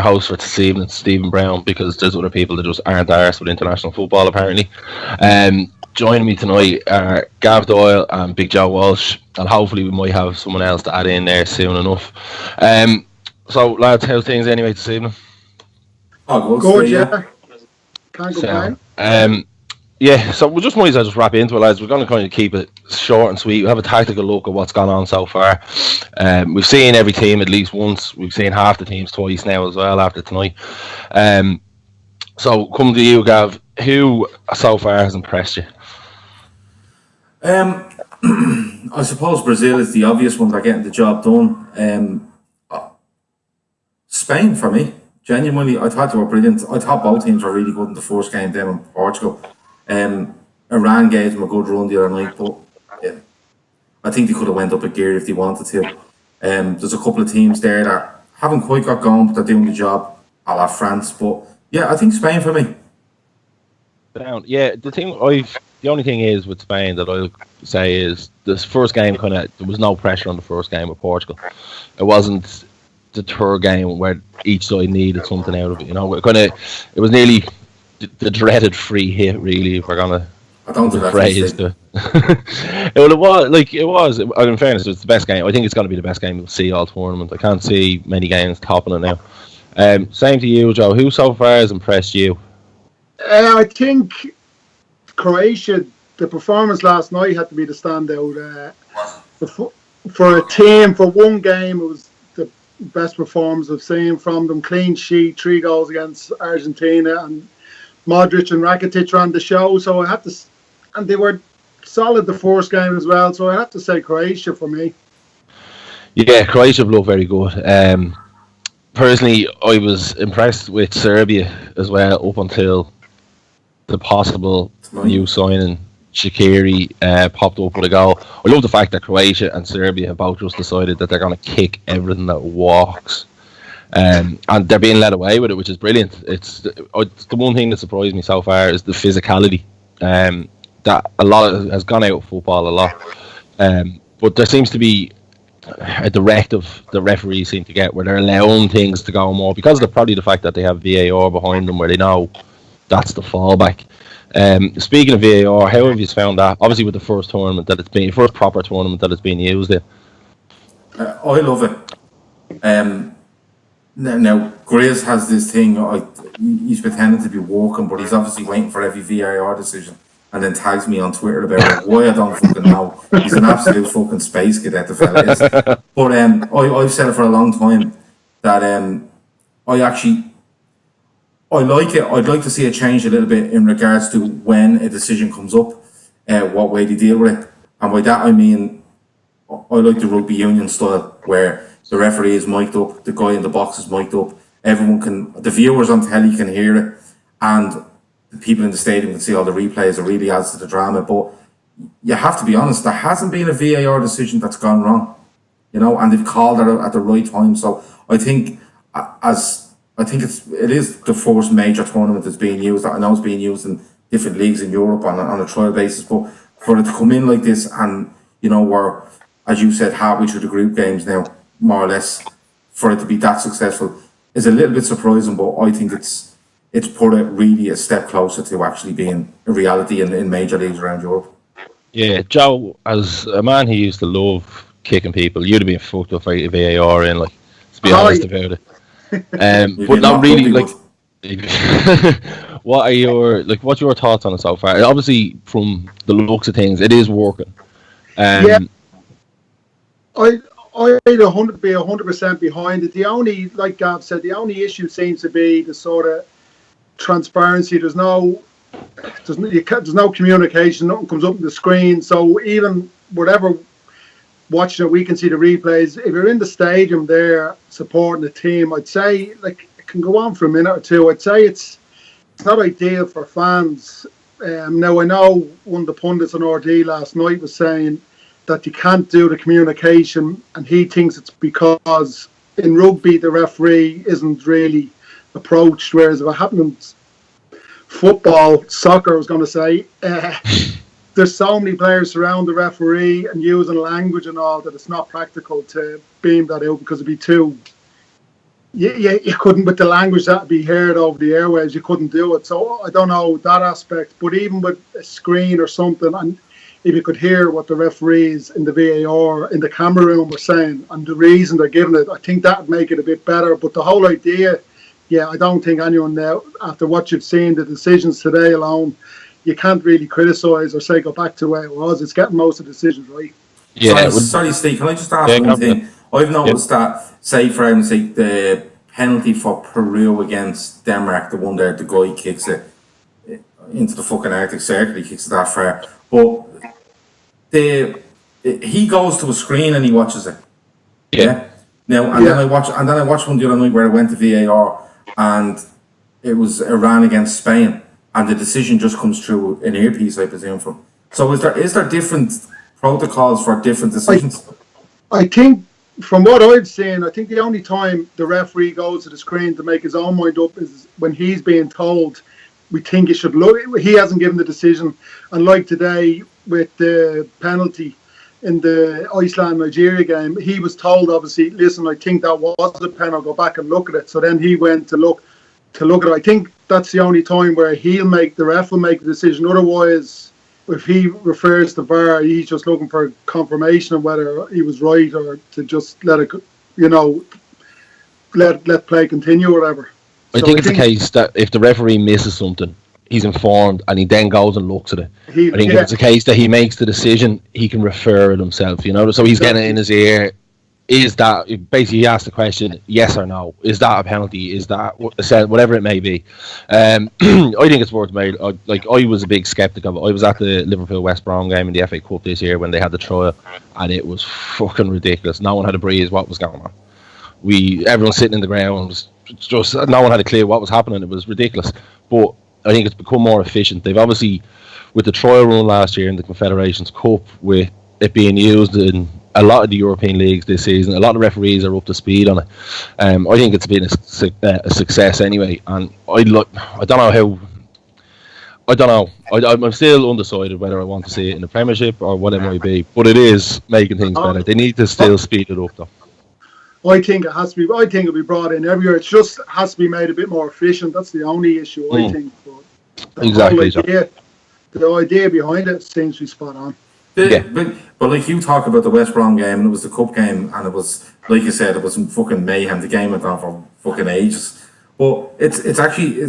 host for this evening, Stephen Brown, because there's other people that just aren't arsed with international football apparently. Joining me tonight are Gav Doyle and Big Joe Walsh, and hopefully we might have someone else to add in there soon enough. So lads, how's things anyway this evening? Oh, good, yeah. Can't complain. Yeah, so we might as well just wrap into it, lads. We're going to kind of keep it short and sweet. We have a tactical look at what's gone on so far. We've seen every team at least once. We've seen half the teams twice now as well after tonight. So, come to you, Gav. Who so far has impressed you? I suppose Brazil is the obvious one. They're getting the job done. Spain, for me, genuinely, I thought they were brilliant. I thought both teams were really good in the first game, them and Portugal. Iran gave them a good run the other night, but I think they could have went up a gear if they wanted to. There's a couple of teams there that haven't quite got going, but they're doing the job, a la France. But yeah, I think Spain for me. Yeah, the only thing is with Spain that I'll say is this first game there was no pressure on the first game with Portugal. It wasn't the third game where each side needed something out of it. It was nearly the dreaded free hit, really, if we're gonna phrase it. Well, it was. In fairness, it's the best game. I think it's going to be the best game we'll see all tournament. I can't see many games topping it now. Same to you, Joe. Who so far has impressed you? I think Croatia. The performance last night had to be the standout. For a team, for one game, it was the best performance I've seen from them. Clean sheet, 3 goals against Argentina, and Modric and Rakitic ran the show, so I have to, and they were solid the first game as well. So I have to say Croatia for me. Yeah, Croatia looked very good. Personally, I was impressed with Serbia as well up until the possible new signing Shaqiri popped up with a goal. I love the fact that Croatia and Serbia have both just decided that they're going to kick everything that walks. And they're being led away with it, which is brilliant. It's the one thing that surprised me so far is the physicality. That a lot has gone out of football a lot. But there seems to be a directive the referees seem to get where they're allowing things to go more because of probably the fact that they have VAR behind them where they know that's the fallback. Speaking of VAR, how have you found that? Obviously with the first tournament that it's been, first proper tournament that it's been used in. I love it. Now, Grizz has this thing, he's pretending to be walking, but he's obviously waiting for every VAR decision and then tags me on Twitter about it. Why I don't fucking know. He's an absolute fucking space cadet, the fella is. But I've said it for a long time that I like it. I'd like to see it change a little bit in regards to when a decision comes up, what way they deal with it. And by that I mean, I like the rugby union style where the referee is mic'd up, the guy in the box is mic'd up, the viewers on telly can hear it, and the people in the stadium can see all the replays. It really adds to the drama. But you have to be honest, there hasn't been a VAR decision that's gone wrong, and they've called it at the right time. So I think it is the first major tournament that's being used. I know it's being used in different leagues in Europe on a trial basis, but for it to come in like this, and we're, as you said, halfway through the group games now, more or less, for it to be that successful is a little bit surprising. But I think it's put it really a step closer to actually being a reality in major leagues around Europe. Yeah, Joe, as a man who used to love kicking people, you'd have been fucked up by VAR in, to be honest about it. But not really, what's your thoughts on it so far? Obviously, from the looks of things, it is working. Yeah, I'd 100% behind it. The only, like Gav said, the only issue seems to be the sort of transparency. There's no communication. Nothing comes up on the screen. So even whatever watching it, we can see the replays. If you're in the stadium there supporting the team, I'd say it can go on for a minute or two. I'd say it's not ideal for fans. Now I know one of the pundits on RD last night was saying that you can't do the communication, and he thinks it's because in rugby the referee isn't really approached, whereas if it happened in soccer, I was going to say, there's so many players around the referee and using language and all that it's not practical to beam that out because it'd be too you couldn't, with the language that be heard over the airwaves, you couldn't do it. So I don't know that aspect, but even with a screen or something, and if you could hear what the referees in the VAR in the camera room were saying and the reason they're giving it, I think that would make it a bit better. But the whole idea, yeah, I don't think anyone now, after what you've seen, the decisions today alone, you can't really criticise or say go back to where it was. It's getting most of the decisions right. Yeah. Sorry, Steve, can I just ask one thing? I've noticed that, say for argument's sake, the penalty for Peru against Denmark, the one there, the guy kicks it into the fucking Arctic Circle, he kicks it that far. But he goes to a screen and he watches it. Yeah. Now then I watched one the other night where I went to VAR and it was Iran against Spain, and the decision just comes through an earpiece, I presume from. So is there different protocols for different decisions? I think from what I've seen, I think the only time the referee goes to the screen to make his own mind up is when he's being told, we think you should look. He hasn't given the decision. And like today with the penalty in the Iceland-Nigeria game, he was told, obviously, listen, I think that was a pen, I'll go back and look at it. So then he went to look at it. I think that's the only time where the ref will make the decision. Otherwise, if he refers to VAR, he's just looking for confirmation of whether he was right or to just let it, let play continue or whatever. I think it's the case that if the referee misses something, he's informed and he then goes and looks at it. I think if it's a case that he makes the decision, he can refer it himself, So he's getting it in his ear. Is that, basically he asked the question, yes or no? Is that a penalty? Is that whatever it may be? I think it's worth made. I was a big skeptic of it. I was at the Liverpool West Brom game in the FA Cup this year when they had the trial, and it was fucking ridiculous. No one had a breeze what was going on. Everyone sitting in the ground, was just no one had a clue what was happening. It was ridiculous. But I think it's become more efficient. They've obviously, with the trial run last year in the Confederations Cup, with it being used in a lot of the European leagues this season, a lot of referees are up to speed on it. I think it's been a success anyway, and I don't know. I'm still undecided whether I want to see it in the Premiership or what it might be, but it is making things better. They need to still speed it up, though. I think it has to be. I think it'll be brought in everywhere. It just has to be made a bit more efficient. That's the only issue, I think. But exactly. The idea behind it seems to be spot on. But like you talk about the West Brom game, and it was the cup game, and it was, like you said, it was fucking mayhem. The game went on for fucking ages. But it's actually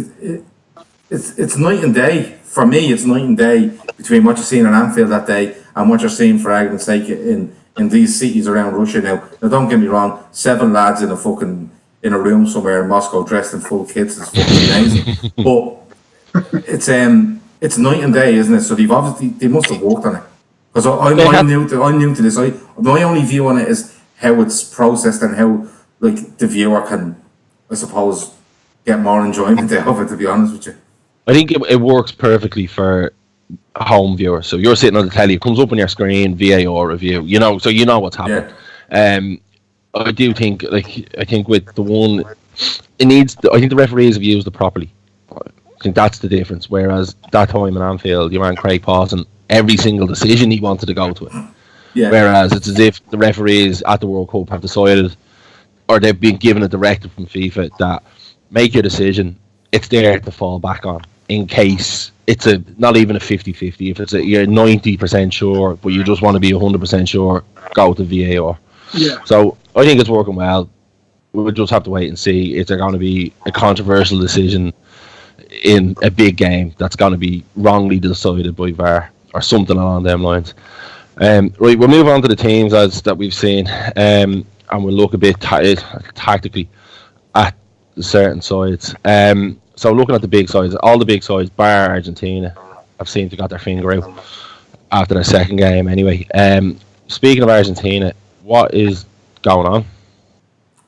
it's night and day for me. It's night and day between what you're seeing in Anfield that day and what you're seeing, for argument's sake, in these cities around Russia now. Now, don't get me wrong, 7 lads in a room somewhere in Moscow dressed in full kits is fucking amazing. But it's night and day, isn't it? So they must have worked on it. Because I'm new to this. My only view on it is how it's processed and how the viewer can, I suppose, get more enjoyment out of it, to be honest with you. I think it works perfectly for a home viewer. So you're sitting on the telly, it comes up on your screen, VAR review, so you know what's happening. Yeah. I do think, I think with the one, I think the referees have used it properly. I think that's the difference. Whereas that time in Anfield, your man Craig Pawson, every single decision he wanted to go to it. Yeah. Whereas it's as if the referees at the World Cup have decided, or they've been given a directive from FIFA that make your decision, it's there to fall back on in case it's not even a 50-50. If you're 90% sure, but you just want to be 100% sure, go to VAR. Yeah. So I think it's working well. We'll just have to wait and see if there's going to be a controversial decision in a big game that's going to be wrongly decided by VAR or something along them lines. Right, we'll move on to the teams that we've seen, and we'll look a bit tactically at certain sides. So looking at the big sides, all the big sides, bar Argentina, have seemed to got their finger out after their second game anyway. Speaking of Argentina, what is going on,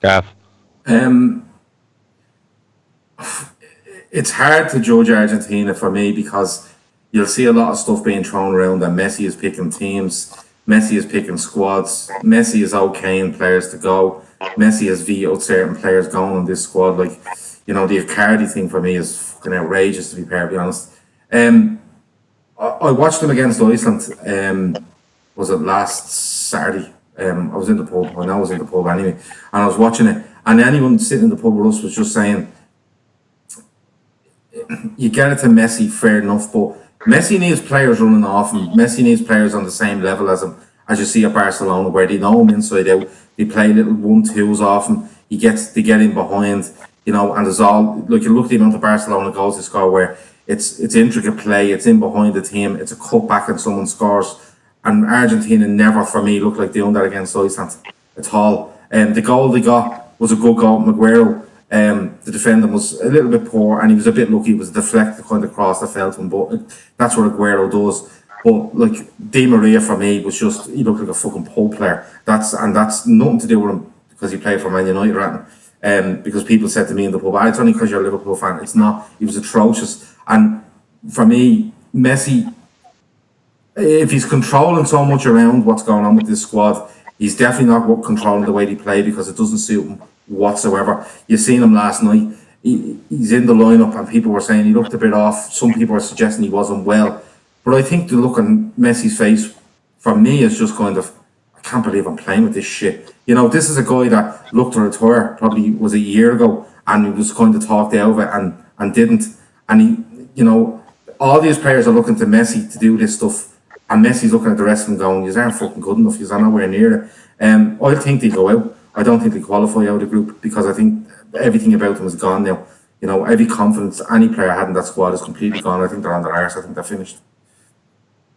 Gav? It's hard to judge Argentina for me because you'll see a lot of stuff being thrown around that Messi is picking teams, Messi is picking squads, Messi is okaying players to go, Messi has vetoed certain players going on this squad. The Icardi thing for me is fucking outrageous, to be perfectly honest. I watched them against Iceland, was it last Saturday? I was in the pub, I know I was in the pub anyway, and I was watching it, And anyone sitting in the pub with us was just saying, you get it to Messi, fair enough, but Messi needs players running off him. Messi needs players on the same level as him, as you see at Barcelona, where they know him inside out. They play little 1-2s off him. They get in behind, and there's all, like, you look at the amount of Barcelona goals they score where it's intricate play, it's in behind the team, it's a cut back and someone scores. And Argentina never, for me, looked like doing that against Iceland at all. The goal they got was a good goal. Maguire, the defender was a little bit poor and he was a bit lucky. It was a deflected kind of cross that fell to him, but that's what Aguero does. But like Di Maria for me was just, he looked like a fucking pole player. That's nothing to do with him because he played for Man United, right? Because people said to me in the pub, it's only because you're a Liverpool fan. It's not. He was atrocious. And for me, Messi, if he's controlling so much around what's going on with this squad, he's definitely not controlling the way they play because it doesn't suit him whatsoever. You seen him last night. He's in the lineup and people were saying he looked a bit off. Some people are suggesting he wasn't well. But I think the look on Messi's face, for me, is just kind of, I can't believe I'm playing with this shit. This is a guy that looked to retire probably was a year ago and he was kind of talked out of it and didn't. And he, all these players are looking to Messi to do this stuff. And Messi's looking at the rest of them going, you aren't fucking good enough, you're nowhere near it. I think they go out. I don't think they qualify out of the group because I think everything about them is gone now. Every confidence any player had in that squad is completely gone. I think they're on their arse. I think they're finished.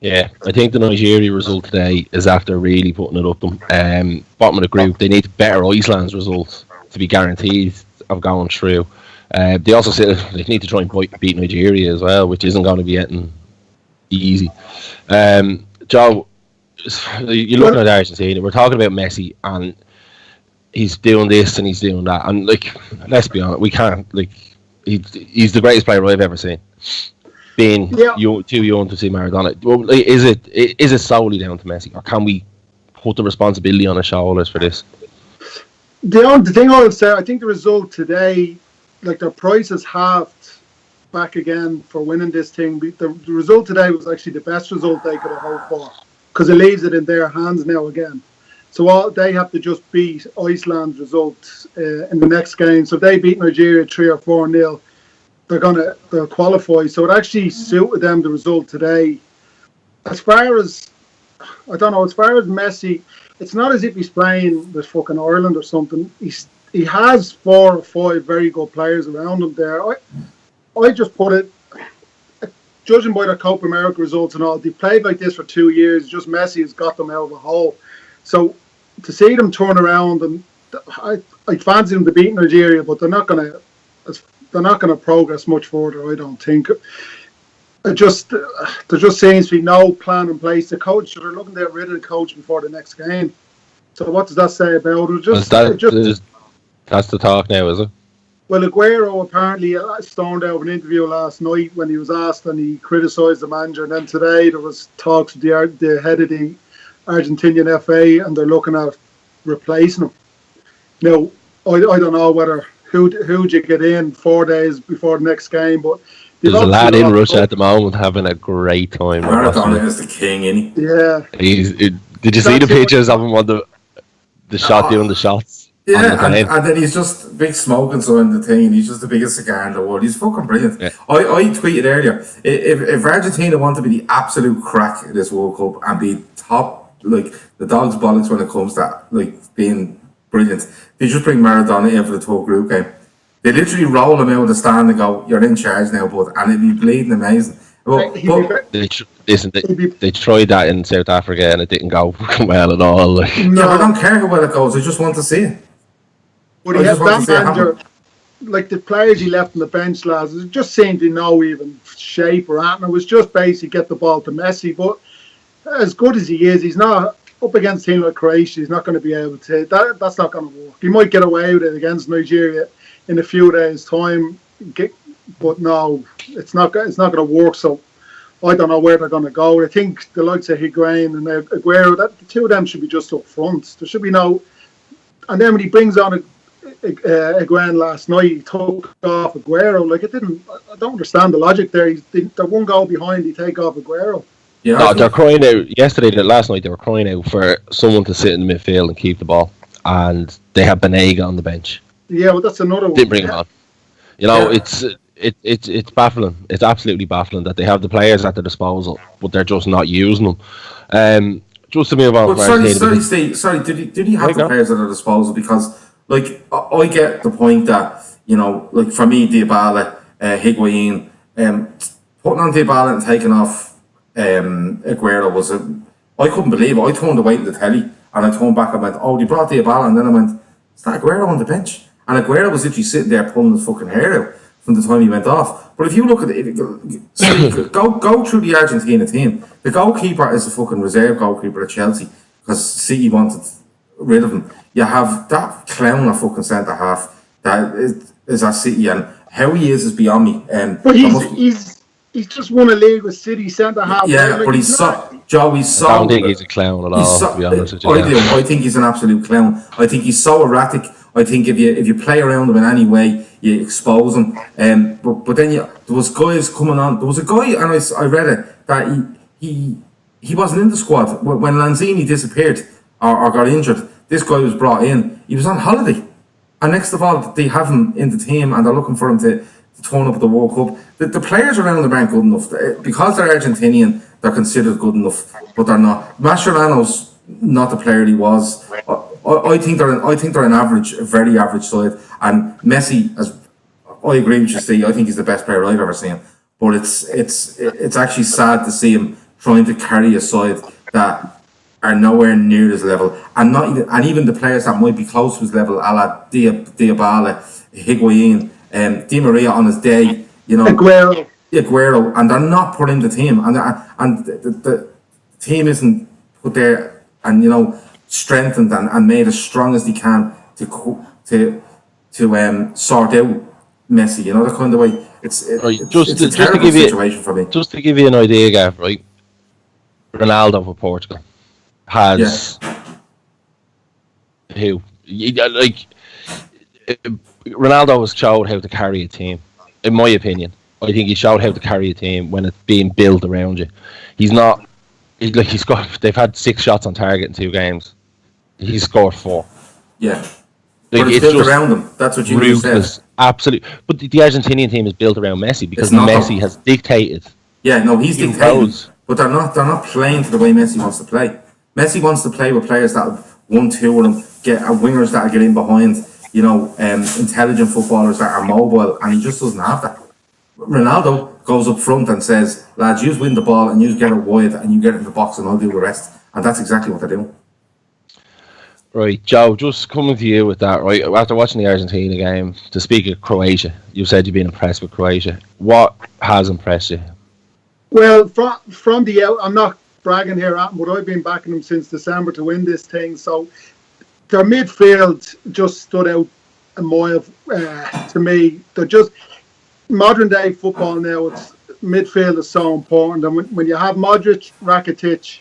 Yeah, I think the Nigeria result today is after really putting it up them. Bottom of the group, they need better Iceland's results to be guaranteed of going through. They also said they need to try and beat Nigeria as well, which isn't going to be anything easy. Joe, you're looking at Argentina. We're talking about Messi, and he's doing this and he's doing that. And let's be honest, we can't. He's the greatest player I've ever seen. Being too young to see Maradona, well, is it solely down to Messi, or can we put the responsibility on his shoulders for this? The thing I would say, I think the result today, their price is halved back again for winning this thing. The result today was actually the best result they could have hoped for because it leaves it in their hands now again. So all they have to just beat Iceland's result in the next game. So if they beat Nigeria 3 or 4-0, they'll qualify. So it actually suited them, the result today. As far as Messi, it's not as if he's playing with fucking Ireland or something. He has 4 or 5 very good players around him there. I just put it, judging by their Copa America results and all, they played like this for 2 years. Just Messi has got them out of a hole. So to see them turn around, and I fancy them to beat Nigeria, but they're not going to progress much further, I don't think. There just seems to be no plan in place. The coach, they're looking to get rid of the coach before the next game. So what does that say about it? That's the talk now, is it? Well, Aguero apparently stormed out of an interview last night when he was asked, and he criticised the manager. And then today there was talks with the head of the Argentinian FA, and they're looking at replacing him. Now, I don't know whether who'd you get in 4 days before the next game, but there's a lad in Russia at the moment having a great time. Maradona is the king, isn't he? Yeah. Did you see the pictures of him on the shot doing the shots? Yeah, and then he's just big smoking sign the thing, and he's just the biggest cigar in the world. He's fucking brilliant. Yeah. I tweeted earlier, if Argentina want to be the absolute crack in this World Cup and be top, like the dog's bollocks when it comes to being brilliant, they just bring Maradona in for the tour group game. They literally roll him out of the stand and go, "You're in charge now, bud," and it'd be bleeding amazing. They tried that in South Africa and it didn't go well at all. Yeah, I don't care how well it goes. I just want to see it. But he has that manager, like the players he left on the bench, lads, it just seemed to no even shape or anything. It was just basically get the ball to Messi. But as good as he is, he's not up against a team like Croatia. He's not going to be able to. That's not going to work. He might get away with it against Nigeria in a few days' time, but no, it's not going to work. So I don't know where they're going to go. I think the likes of Higuain and Aguero, the two of them should be just up front. There should be no. And then when he brings on Higuain last night, he took off Aguero. I don't understand the logic there. They're one goal behind. He take off Aguero. Yeah, no, they're crying out. Last night they were crying out for someone to sit in the midfield and keep the ball, and they had Banega on the bench. Yeah, well, that's another one. Didn't bring him on. You know, Yeah. it's baffling. It's absolutely baffling that they have the players at their disposal, but they're just not using them. Just to move on. But from sorry, Argentina, sorry, because- Steve. Sorry, did he have Right, the go on. players at their disposal? Because, like, I get the point that, you know, like for me, Dybala, Higuain, putting on Dybala and taking off Aguero was I couldn't believe it. I turned away to the telly and I turned back and went, "Oh, they brought Dybala," and then I went, "Is that Aguero on the bench?" And Aguero was literally sitting there pulling his fucking hair out from the time he went off. But if you look at it, go through the Argentina team. The goalkeeper is a fucking reserve goalkeeper at Chelsea because City wanted rid of him. You have that clown of fucking centre half that is at City, and how he is beyond me. But he's just won a league with City centre half. Yeah, Like, but he's so Joe. He's so. I don't think he's a clown at all. To be honest with you, I do. I think he's an absolute clown. I think he's so erratic. I think if you play around him in any way, you expose him. But then there was guys coming on. There was a guy, and I read it that he wasn't in the squad when Lanzini disappeared or got injured. This guy was brought in. He was on holiday, and next of all, they have him in the team, and they're looking for him to turn up at the World Cup. The players around them aren't good enough because they're Argentinian. They're considered good enough, but they're not. Mascherano's not the player he was. I think they're an average, a very average side. And Messi, as I agree with you, Steve, I think he's the best player I've ever seen. But it's actually sad to see him trying to carry a side that are nowhere near his level, and even the players that might be close to his level, a la Dybala, Higuain, Di Maria on his day, you know, Aguero, and they're not put in the team, and the team isn't put there, and you know, strengthened and made as strong as they can to sort out Messi. You know, the kind of way it's a terrible situation for me. Just to give you an idea, Gav, right? Ronaldo for Portugal has who like Ronaldo has showed how to carry a team. In my opinion, I think he showed how to carry a team when it's being built around you. He's not. They've had 6 shots on target in 2 games. He's scored 4. Yeah, like, but it's built around them. That's what you said. Absolutely, but the Argentinian team is built around Messi because Messi has dictated. Yeah, no, he's dictating, but they're not playing to the way Messi wants to play. Messi wants to play with players that 1-2 with him, get wingers that get in behind, you know, intelligent footballers that are mobile, and he just doesn't have that. Ronaldo goes up front and says, "Lads, you win the ball and you get it wide and you get it in the box and I'll do the rest." And that's exactly what they're doing. Right, Joe, just coming to you with that, right? After watching the Argentina game, to speak of Croatia, you said you've been impressed with Croatia. What has impressed you? Well, from the out, I'm not bragging here, but I've been backing them since December to win this thing. So their midfield just stood out a mile to me. They're just modern day football now. It's midfield is so important, and when you have Modric, Rakitic,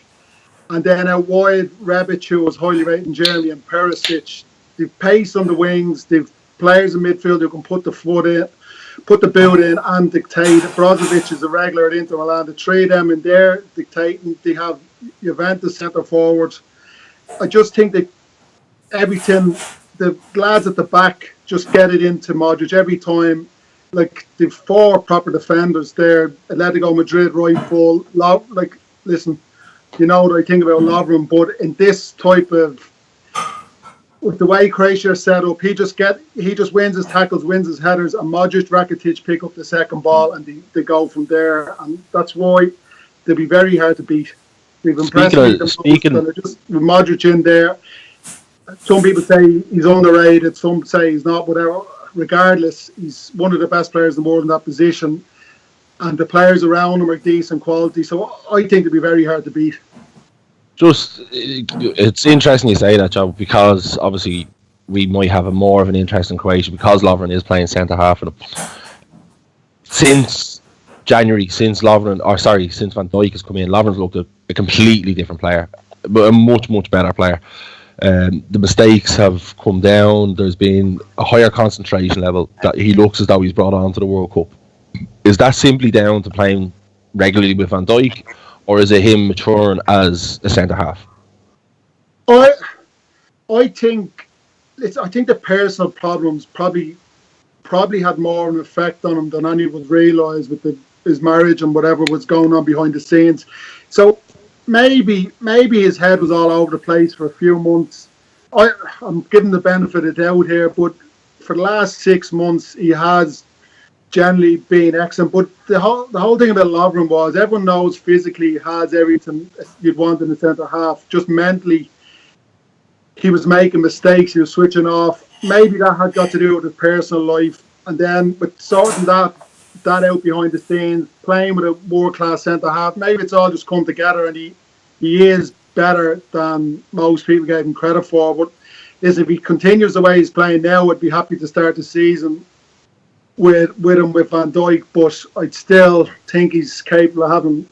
and then out wide Rebic, who was highly rated, Jeremy and Perisic, they've pace on the wings. They've players in midfield who can put the foot in, put the boot in, and dictate. Brozovic is a regular at Inter Milan. The 3 of them in there dictating. They have Juventus centre forward. I just think that everything, the lads at the back just get it into Modric every time. Like the 4 proper defenders there, Atletico Madrid right full. Like, listen, you know what I think about Lovren, but in this type of, with the way Croatia is set up, he just wins his tackles, wins his headers, and Modric, Rakitic pick up the second ball and they go from there, and that's why they'll be very hard to beat. They've impressed me just with Modric in there. Some people say he's underrated, some say he's not, but regardless, he's one of the best players in the world in that position. And the players around him are decent quality, so I think it'd be very hard to beat. It's interesting you say that, Joe, because obviously we might have more of an interest in Croatia because Lovren is playing centre half for them. Since January, since Van Dijk has come in, Lovren's looked a completely different player, but a much, much better player. The mistakes have come down. There's been a higher concentration level that he looks as though he's brought on to the World Cup. Is that simply down to playing regularly with Van Dijk, or is it him maturing as a centre half? I think I think the personal problems probably had more of an effect on him than anyone would realise with his marriage and whatever was going on behind the scenes. So maybe his head was all over the place for a few months. I'm giving the benefit of the doubt here, but for the last 6 months he has generally been excellent. But the whole thing about Lovren was everyone knows physically he has everything you'd want in the centre half. Just mentally, he was making mistakes. He was switching off. Maybe that had got to do with his personal life. And then with sorting that out behind the scenes, playing with a world-class centre-half, maybe it's all just come together and he is better than most people gave him credit for. But if he continues the way he's playing now, I'd be happy to start the season with him with Van Dijk. But I'd still think he's capable of having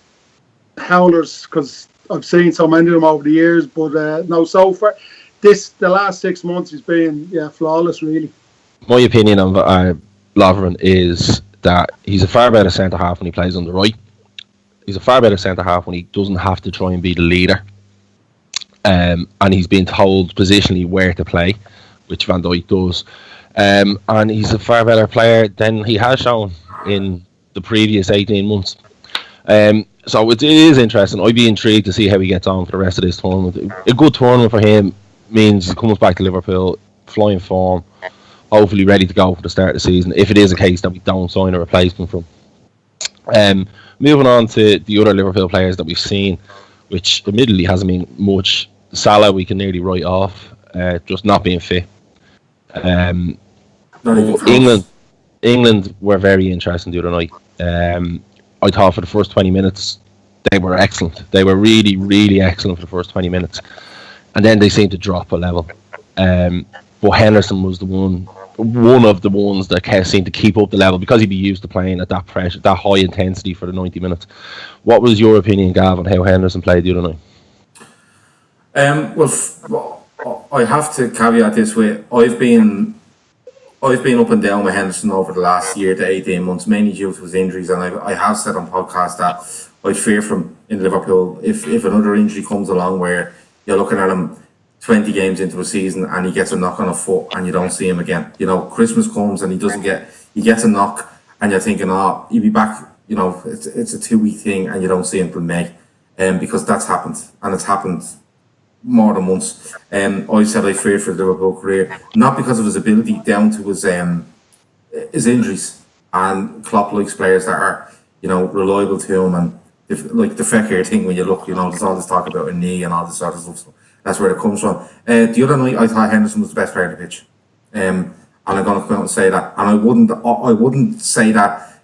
howlers because I've seen so many of them over the years. But no, so far, the last 6 months he's been flawless, really. My opinion on Lovren is that he's a far better centre half when he plays on the right. He's a far better centre half when he doesn't have to try and be the leader. And he's been told positionally where to play, which Van Dijk does. And he's a far better player than he has shown in the previous 18 months. So it is interesting. I'd be intrigued to see how he gets on for the rest of this tournament. A good tournament for him means he comes back to Liverpool, flying form, hopefully ready to go for the start of the season, if it is a case that we don't sign a replacement from. Moving on to the other Liverpool players that we've seen, which admittedly hasn't been much. Salah we can nearly write off, just not being fit. England were very interesting the other night. I thought for the first 20 minutes they were excellent. They were really, really excellent for the first 20 minutes. And then they seemed to drop a level. But Henderson was one of the ones that seemed to keep up the level because he'd be used to playing at that pressure, that high intensity for the 90 minutes. What was your opinion, Gav, on how Henderson played the other night? Well, I have to caveat this with I've been up and down with Henderson over the last year to 18 months, mainly due to his injuries, and I have said on podcasts that I'd fear from in Liverpool if another injury comes along where you're looking at him 20 games into a season and he gets a knock on a foot and you don't see him again. You know, Christmas comes and he gets a knock and you're thinking, oh, he'll be back. You know, it's a 2-week thing and you don't see him till May, because that's happened and it's happened more than once. I said I feared for the Liverpool career, not because of his ability, down to his injuries, and Klopp likes players that are, you know, reliable to him, and like the Fekir thing when you look, you know, there's all this talk about a knee and all this sort of stuff. So that's where it comes from. The other night I thought Henderson was the best player on the pitch, and I'm going to come out and say that, and I wouldn't say that,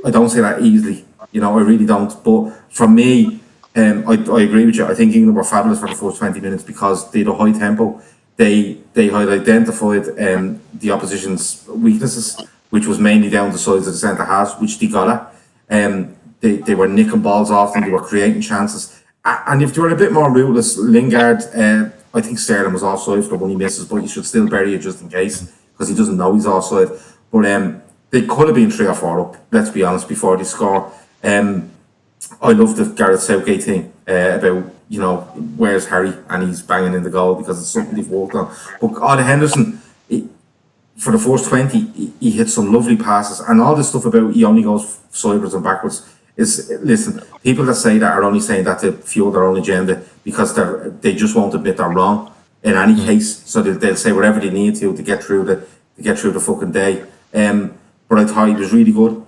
I don't say that easily, you know, I really don't. But for me, I agree with you. I think England were fabulous for the first 20 minutes because they had a high tempo. They had identified the opposition's weaknesses, which was mainly down the sides of the centre halves, which they got at. They were nicking balls off them. They were creating chances. And if they were a bit more ruthless, Lingard, I think Sterling was offside for the one he misses, but you should still bury it just in case because he doesn't know he's offside. But they could have been 3 or 4 up, let's be honest, before they score. I love the Gareth Southgate thing about, you know, where's Harry, and he's banging in the goal because it's something they've worked on. But Oda Henderson, for the first 20, he hit some lovely passes, and all this stuff about he only goes sideways and backwards is, listen, people that say that are only saying that to fuel their own agenda because they just won't admit they're wrong in any case, so they'll say whatever they need to get through the fucking day. But I thought he was really good.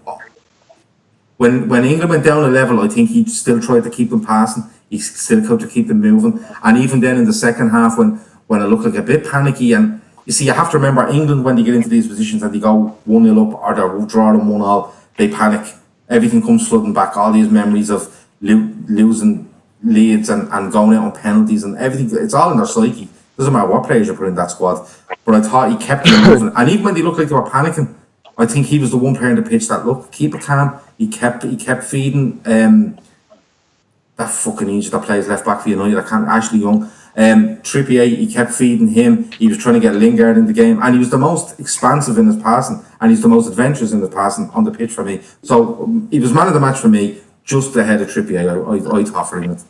When England went down a level, I think he still tried to keep them passing. He still tried to keep them moving. And even then in the second half, when it looked like a bit panicky, and you see, you have to remember England, when they get into these positions and they go 1-0 up or they're drawing 1-1, they panic. Everything comes flooding back. All these memories of losing leads and going out on penalties and everything. It's all in their psyche. Doesn't matter what players you put in that squad. But I thought he kept them moving. And even when they looked like they were panicking, I think he was the one player in the pitch that, look, keep it calm. He kept feeding that fucking Egypt that plays left back for United. Ashley Young, Trippier. He kept feeding him. He was trying to get Lingard in the game, and he was the most expansive in his passing, and he's the most adventurous in his passing on the pitch for me. So he was man of the match for me, just ahead of Trippier. I thought for England.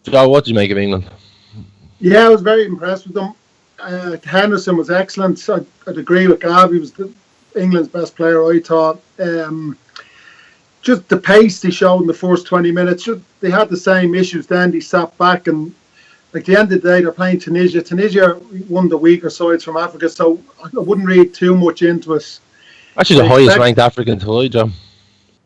Joe, what did you make of England? Yeah, I was very impressed with them. Henderson was excellent. I'd agree with Gav. He was England's best player, I thought. Just the pace he showed in the first 20 minutes. They had the same issues then. They sat back and, like, the end of the day, they're playing Tunisia. Tunisia, one of the weaker sides from Africa, so I wouldn't read too much into it. Actually, the highest ranked African side, John.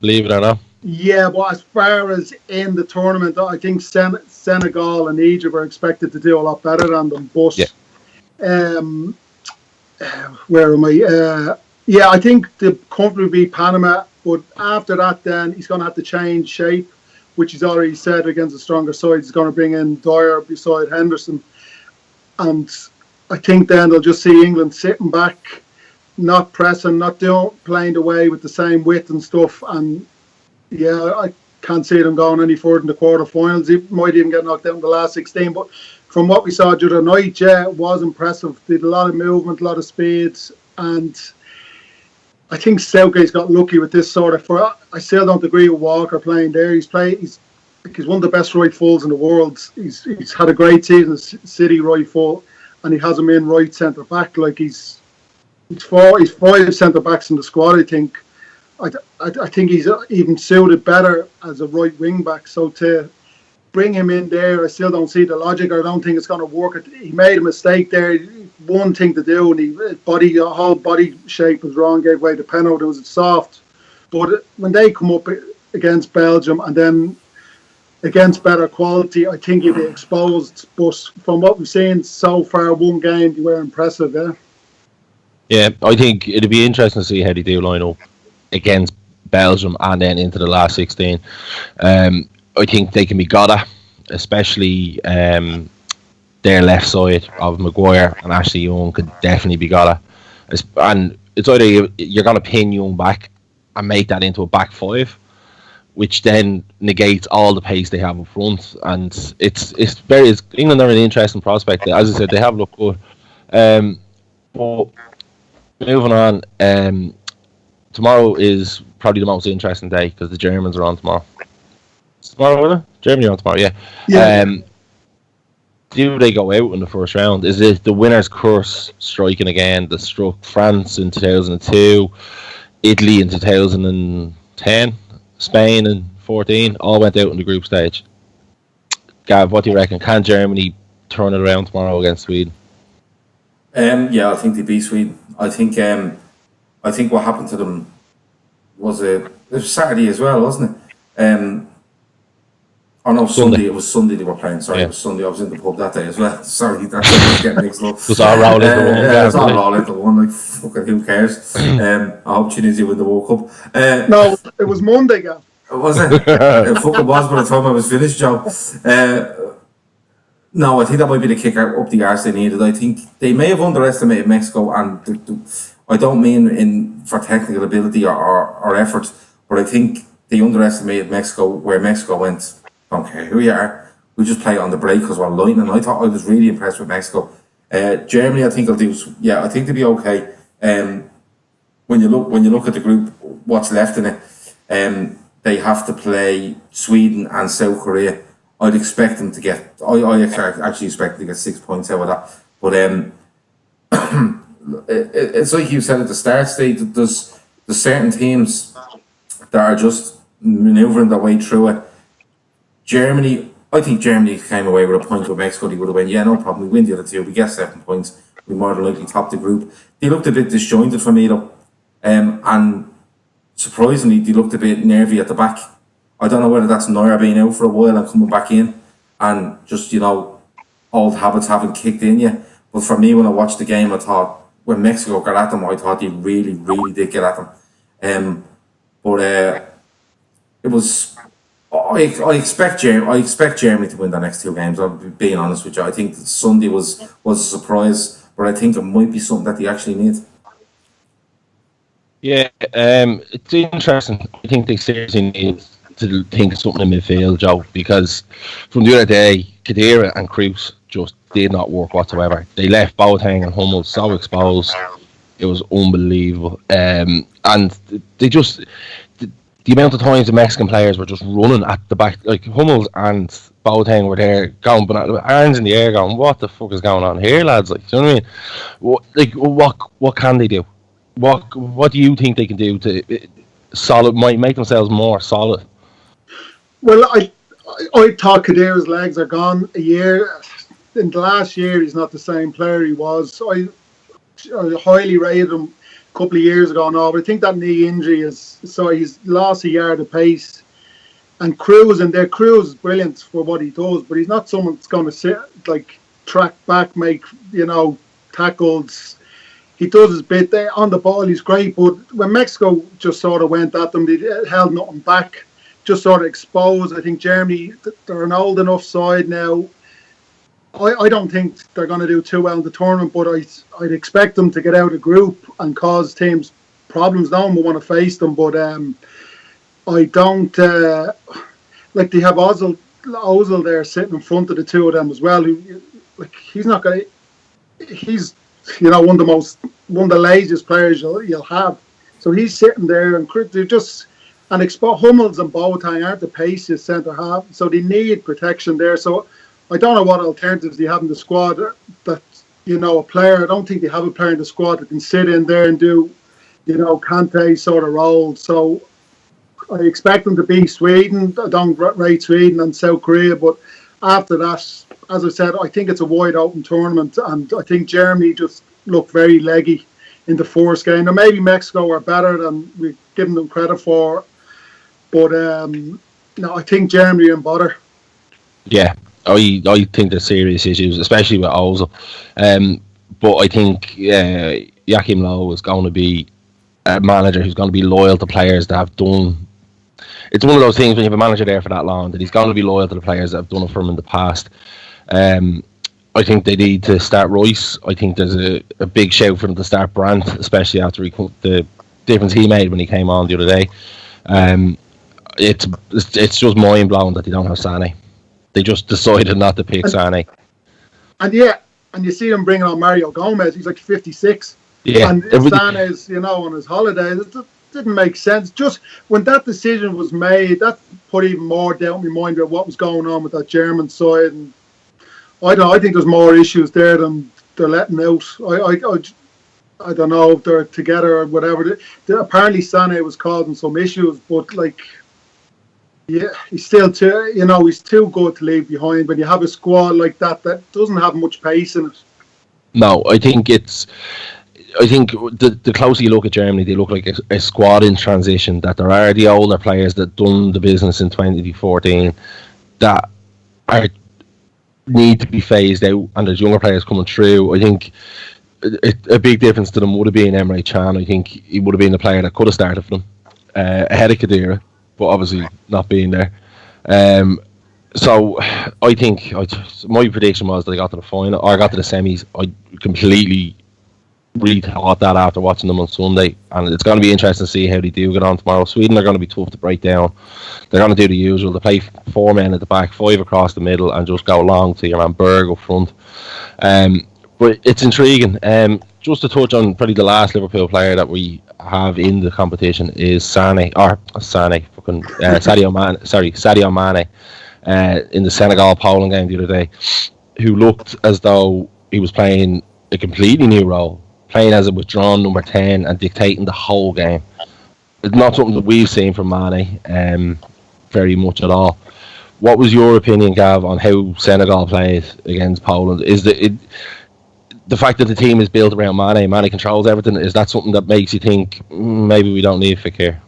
Believe it or not. Yeah, but as far as in the tournament, I think Senegal and Egypt are expected to do a lot better than them. But where am I? Yeah, I think the comfortably beat Panama. But after that, then he's going to have to change shape, which he's already said against the stronger side. He's going to bring in Dyer beside Henderson. And I think then they'll just see England sitting back, not pressing, not playing away with the same width and stuff. And yeah, I can't see them going any further in the quarterfinals. He might even get knocked out in the last 16. But from what we saw the other night, yeah, it was impressive. Did a lot of movement, a lot of speed, and I think Southgate's got lucky with this sort of. I still don't agree with Walker playing there. He's one of the best right fulls in the world. He's had a great season as City right full, and he has him in right centre back. Like he's 5 centre backs in the squad. I think. I think he's even suited better as a right wing back. So to bring him in there, I still don't see the logic. I don't think it's going to work. He made a mistake there. One thing to do, and his whole body shape was wrong. Gave away the penalty. It was soft. But when they come up against Belgium and then against better quality, I think he'll be exposed. But from what we've seen so far, one game, they were impressive. Yeah, I think it'd be interesting to see how they do line up against Belgium and then into the last 16. I think they can be got at, especially their left side of Maguire and Ashley Young could definitely be got at. And it's either you're going to pin Young back and make that into a back five, which then negates all the pace they have up front. And England are an interesting prospect. As I said, they have looked good. But moving on, tomorrow is probably the most interesting day because the Germans are on tomorrow. Tomorrow, isn't it? Germany are on tomorrow, yeah. Do they go out in the first round? Is it the winner's curse striking again that struck France in 2002, Italy in 2010, Spain in 2014, all went out in the group stage? Gav, what do you reckon? Can Germany turn it around tomorrow against Sweden? Yeah, I think they beat Sweden. I think what happened to them was it was Saturday as well, wasn't it? Oh no, Sunday. It was Sunday they were playing. Sorry, yeah. It was Sunday. I was in the pub that day as well. Sorry, that's getting mixed up. It was all rolled into one. Yeah, it's all rolled into one. Like, fucking who cares? I hope Tunisia win the World Cup. No, it was Monday, Gav. Was it? It fucking was by the time I was finished, Joe. No, I think that might be the kick up the arse they needed. I think they may have underestimated Mexico, and I don't mean for technical ability or effort, but I think they underestimated Mexico, where Mexico went, don't care who you are, we just play on the break because we're lightning. I thought I was really impressed with Mexico. Germany, I think I think they'll be okay. When you look at the group, what's left in it, they have to play Sweden and South Korea. I'd expect them to get. I actually expect them to get 6 points out of that. But it's like you said at the start, Steve. There's certain teams that are just manoeuvring their way through it. Germany, I think Germany came away with a point with Mexico. They would have went, yeah, no problem. We win the other two. We get 7 points. We more than likely top the group. They looked a bit disjointed for me though, and surprisingly, they looked a bit nervy at the back. I don't know whether that's Neuer being out for a while and coming back in, and just old habits haven't kicked in yet. But for me, when I watched the game, I thought when Mexico got at them, I thought they really, really did get at them. But it was. I expect Germany to win the next two games. I'm being honest with you. I think Sunday was a surprise, but I think it might be something that they actually need. Yeah, it's interesting. I think they seriously need to think of something in midfield, Joe, because from the other day, Khedira and Kroos just did not work whatsoever. They left Boateng and Hummel so exposed. It was unbelievable. And they just... the amount of times the Mexican players were just running at the back, like Hummels and Boateng were there, going hands in the air, going, "What the fuck is going on here, lads?" Like, do you know what I mean? What can they do? What do you think they can do to might make themselves more solid? Well, I thought Khedira's legs are gone a year. In the last year, he's not the same player he was. I highly rated him a couple of years ago now, but I think that knee injury he's lost a yard of pace. And Cruz is brilliant for what he does, but he's not someone that's going to sit, like, track back, make, tackles. He does his bit there on the ball. He's great, but when Mexico just sort of went at them, they held nothing back, just sort of exposed. I think Germany, they're an old enough side now. I don't think they're going to do too well in the tournament, but I'd expect them to get out of the group and cause teams problems. No one will want to face them, but I don't like they have Ozil there sitting in front of the two of them as well. He's not going to. He's one of the laziest players you'll have. So he's sitting there, and they're just Hummels and Boateng aren't the paciest centre half, so they need protection there. So I don't know what alternatives they have in the squad. That a player. I don't think they have a player in the squad that can sit in there and do Kante sort of role. So I expect them to beat Sweden. I don't rate Sweden and South Korea, but after that, as I said, I think it's a wide open tournament, and I think Germany just look very leggy in the first game. Now maybe Mexico are better than we've given them credit for, but no, I think Germany are in bother. Yeah, I think there's serious issues, especially with Ozil. But I think Joachim Low is going to be a manager who's going to be loyal to players that have done. It's one of those things when you have a manager there for that long that he's going to be loyal to the players that have done it for him in the past. I think they need to start Royce. I think there's a big shout for them to start Brandt, especially after the difference he made when he came on the other day. It's just mind blowing that they don't have Sané. They just decided not to pick Sané. And you see them bringing on Mario Gomez. He's like 56. Yeah, and Sané's on his holiday. It didn't make sense. Just when that decision was made, that put even more doubt in my mind about what was going on with that German side. And I think there's more issues there than they're letting out. I don't know if they're together or whatever. Apparently Sané was causing some issues, but he's still he's too good to leave behind when you have a squad like that doesn't have much pace in it. No, I think the closer you look at Germany, they look like a squad in transition. That there are the older players that done the business in 2014 that need to be phased out, and there's younger players coming through. I think a big difference to them would have been Emre Can. I think he would have been the player that could have started for them ahead of Khedira, but obviously not being there. So I think my prediction was that they got to the final or got to the semis. I completely rethought that after watching them on Sunday, and it's going to be interesting to see how they do get on tomorrow. Sweden are going to be tough to break down. They're going to do the usual. They play 4 men at the back, 5 across the middle, and just go long to your man Berg up front. But it's intriguing. Just to touch on probably the last Liverpool player that we have in the competition is Sadio Mane. In the Senegal-Poland game the other day, who looked as though he was playing a completely new role, playing as a withdrawn number 10 and dictating the whole game. It's not something that we've seen from Mane very much at all. What was your opinion, Gav, on how Senegal played against Poland? Is the fact that the team is built around Mane controls everything, is that something that makes you think maybe we don't need Fekir?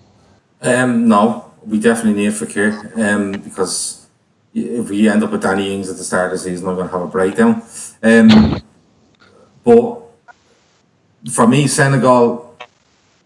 No, we definitely need Fekir because if we end up with Danny Ings at the start of the season, I'm going to have a breakdown. But for me, Senegal,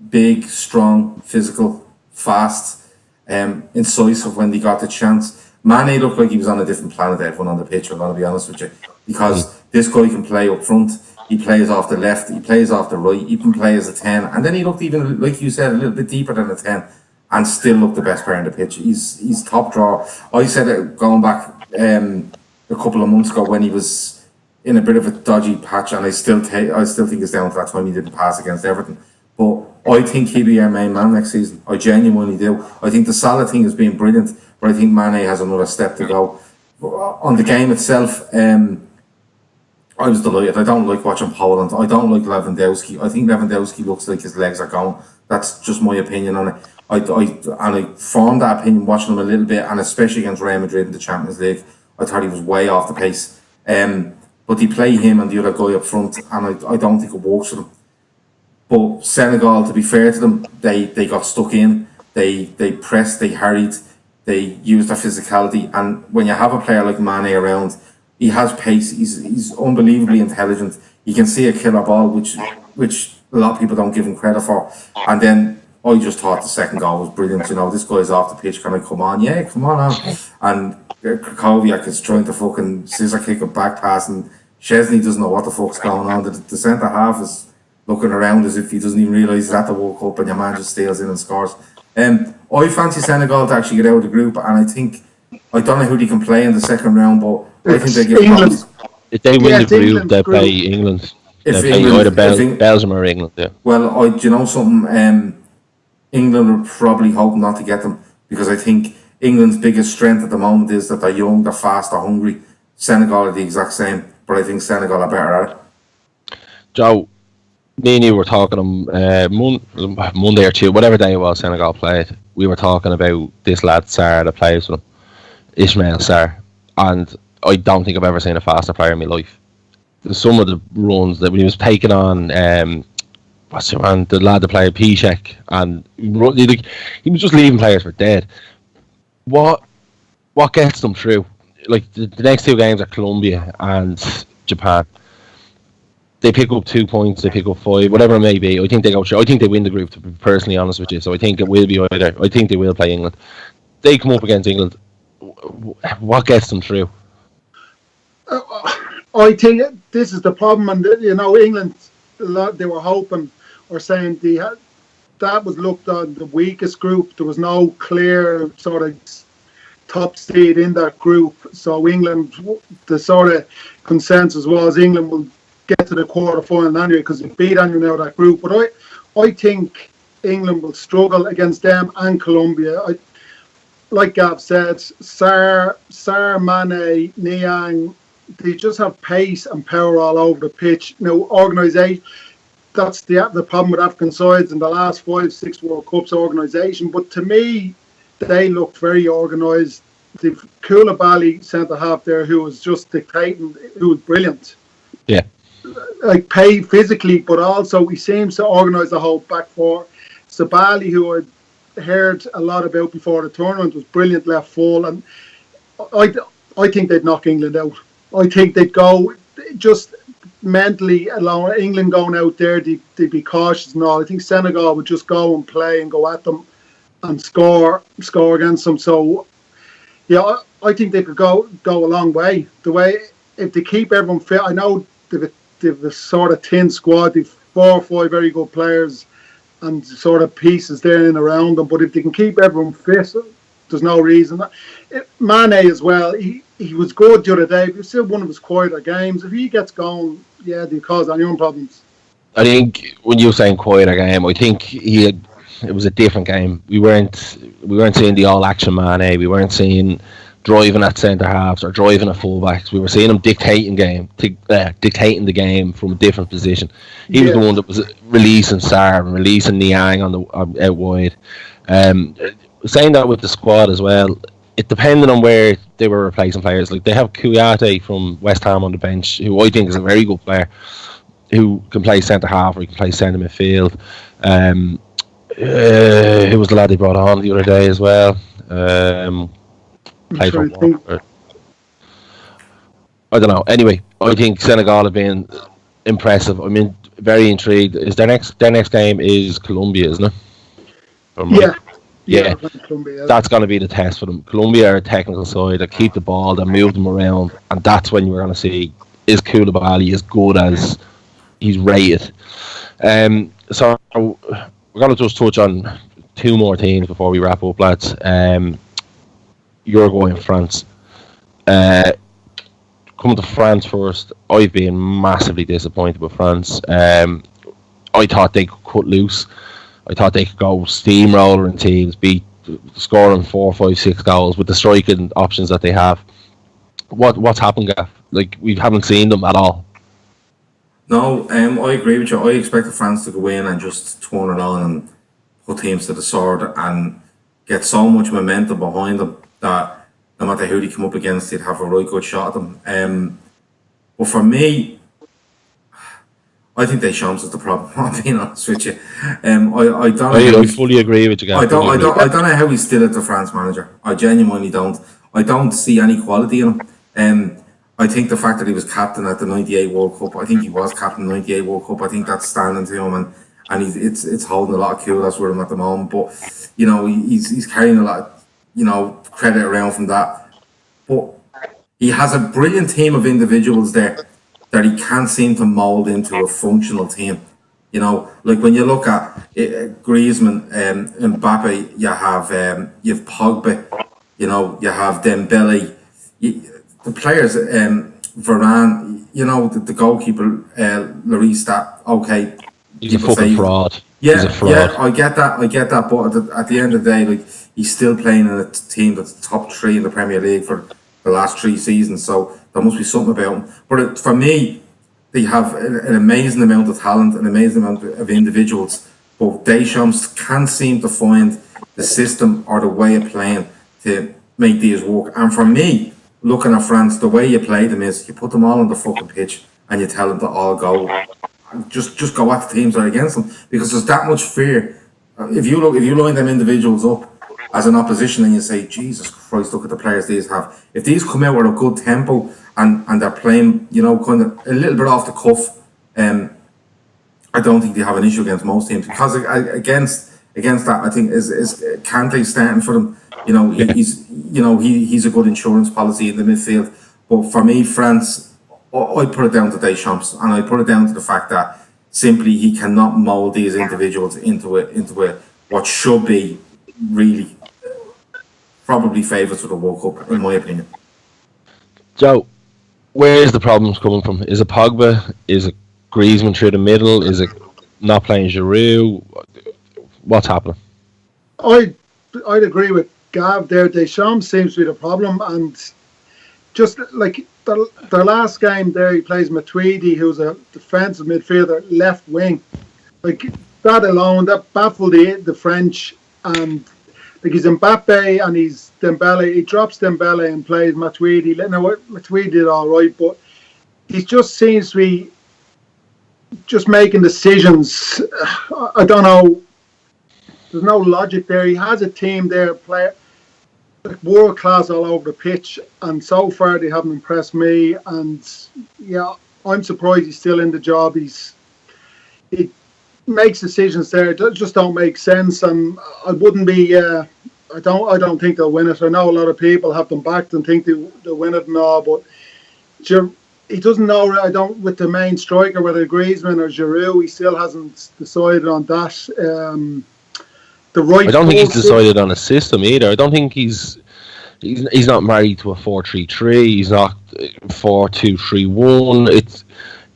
big, strong, physical, fast, incisive when they got the chance. Mane looked like he was on a different planet to everyone on the pitch, I'm going to be honest with you. Because this guy can play up front, he plays off the left, he plays off the right, he can play as a 10. And then he looked even, like you said, a little bit deeper than a 10. And still look the best player on the pitch. He's top draw. I said it going back a couple of months ago when he was in a bit of a dodgy patch, and I still think it's down to that time he didn't pass against Everton. But I think he'll be our main man next season. I genuinely do. I think the Salah thing has been brilliant, but I think Mane has another step to go. On the game itself, I was delighted. I don't like watching Poland. I don't like Lewandowski. I think Lewandowski looks like his legs are going. That's just my opinion on it. I formed that opinion watching him a little bit, and especially against Real Madrid in the Champions League. I thought he was way off the pace. But they play him and the other guy up front, and I don't think it works for them. But Senegal, to be fair to them, they got stuck in. They pressed, they harried, they used their physicality. And when you have a player like Mane around, he has pace. He's unbelievably intelligent. You can see a killer ball, which a lot of people don't give him credit for. And then I just thought the second goal was brilliant. You know, this guy's off the pitch. Can I come on? Yeah, come on. And Krychowiak is trying to fucking scissor kick a back pass, and Szczesny doesn't know what the fuck's going on. The centre half is looking around as if he doesn't even realise he's at the World Cup, and your man just steals in and scores. I fancy Senegal to actually get out of the group, and I don't know who they can play in the second round, but I think they give England. If they win the group, England's they group. play England. If They play England- either if Belgium or England. Yeah. Well, do you know something? England will probably hope not to get them, because I think England's biggest strength at the moment is that they're young, they're fast, they're hungry. Senegal are the exact same, but I think Senegal are better at it. Joe, me and you were talking on Monday or Tuesday, whatever day it was Senegal played. We were talking about this lad Sarr that plays with him, Ismail Sarr, and I don't think I've ever seen a faster player in my life. Some of the runs that when he was taking on, the lad that played Piszczek, and he was just leaving players for dead. What gets them through? Like the next two games are Colombia and Japan. They pick up 2 points, they pick up 5, whatever it may be. I think they go through. I think they win the group, to be personally honest with you. So I think it will be either. I think they will play England. They come up against England. What gets them through? I think this is the problem, and England, a lot they were hoping or saying that was looked on the weakest group. There was no clear sort of top seed in that group. So England, the sort of consensus was England will get to the quarter final anyway because it beat anyone out of that group. But I think England will struggle against them and Colombia. Like Gav said, Sarr, Mane, Niang, they just have pace and power all over the pitch. Organisation, that's the problem with African sides in the last 5-6 World Cups, organisation. But to me, they looked very organised. The Koulibaly centre half there, who was just dictating, who was brilliant. Yeah. Like paid physically, but also he seems to organise the whole back four. Sabali, who I heard a lot about before the tournament, was brilliant left full, and I think they'd knock England out. I think they'd go just mentally alone. England going out there, they'd be cautious and all. I think Senegal would just go and play and go at them and score against them. So yeah, I think they could go a long way. The way if they keep everyone fit, I know they've a sort of thin squad. They've 4 or 5 very good players and sort of pieces there and around them. But if they can keep everyone fit, there's no reason. Mane as well. He was good the other day. But still one of his quieter games. If he gets going, yeah, they cause anyone problems. I think when you're saying quieter game, I think it was a different game. We weren't seeing the all action Mane. We weren't seeing driving at centre halves or driving at fullbacks. We were seeing him dictating the game from a different position. He was the one that was releasing Sarr and releasing Niang out wide. Saying that with the squad as well, it depended on where they were replacing players. Like they have Kouyaté from West Ham on the bench, who I think is a very good player, who can play centre half or he can play centre midfield. Who was the lad they brought on the other day as well? I don't know. Anyway, I think Senegal have been impressive. I mean, very intrigued. Is their next game is Colombia, isn't it? Yeah. Colombia, that's going to be the test for them. Colombia are a technical side that keep the ball, that move them around, and that's when you're going to see is Koulibaly as good as he's rated. So we're going to just touch on 2 more teams before we wrap up, lads. Uruguay and France. Coming to France first, I've been massively disappointed with France. I thought they could cut loose. I thought they could go steamrolling teams, scoring 4, 5, 6 goals with the striking options that they have. What's happened, Gav? Like, we haven't seen them at all. No, I agree with you. I expected France to go in and just turn it on and put teams to the sword and get so much momentum behind them that no matter who they come up against, they'd have a right good shot at them. But for me, I think Deschamps is the problem. I'm being honest with you. I fully agree with you, Gav. I don't know how he's still at the France manager. I genuinely don't. I don't see any quality in him. I think the fact that he was captain at the '98 World Cup, I think he was captain the '98 World Cup. I think that's standing to him, and it's holding a lot of kudos with him at the moment. But you know, he's carrying a lot of, you know, credit around from that. But he has a brilliant team of individuals there that he can't seem to mould into a functional team. You know, like when you look at Griezmann, Mbappe, you have Pogba, you know, you have Dembele. The players, Varane, you know, the goalkeeper, Lloris, that, okay. He's a fucking fraud. Yeah, he's a fraud. Yeah, I get that. But at the end of the day, like, he's still playing in a team that's top 3 in the Premier League for the last 3 seasons. So there must be something about him. But for me, they have an amazing amount of talent, an amazing amount of individuals. But Deschamps can't seem to find the system or the way of playing to make these work. And for me, looking at France, the way you play them is you put them all on the fucking pitch and you tell them to all go. Just go at the teams that are against them, because there's that much fear. If you line them individuals up as an opposition and you say, Jesus Christ, look at the players these have. If these come out with a good tempo and they're playing, you know, kind of a little bit off the cuff, I don't think they have an issue against most teams. Because against that, I think is Kante starting for them. You know, he's a good insurance policy in the midfield. But for me, France, I put it down to Deschamps, and I put it down to the fact that simply he cannot mould these individuals into a what should be really probably favourites for the World Cup, in my opinion. Joe, where is the problems coming from? Is it Pogba? Is it Griezmann through the middle? Is it not playing Giroud? What's happening? I'd agree with Gav there. Deschamps seems to be the problem, and just like their last game there, he plays Matuidi, who's a defensive midfielder, left wing. Like, that alone, that baffled the French. And like, he's Mbappe and he's Dembele. He drops Dembele and plays Matuidi. Now, Matuidi did all right, but he just seems to be just making decisions. I don't know. There's no logic there. He has a team there, player like world class all over the pitch, and so far they haven't impressed me. And yeah, I'm surprised he's still in the job. He makes decisions there that just don't make sense, and I wouldn't be. I don't think they'll win it. I know a lot of people have them backed and think they'll win it and all, but he doesn't know. I don't with the main striker, whether Griezmann or Giroud. He still hasn't decided on that. I don't think he's decided on a system either. I don't think he's not married to a 4-3-3. He's not 4-2-3-1.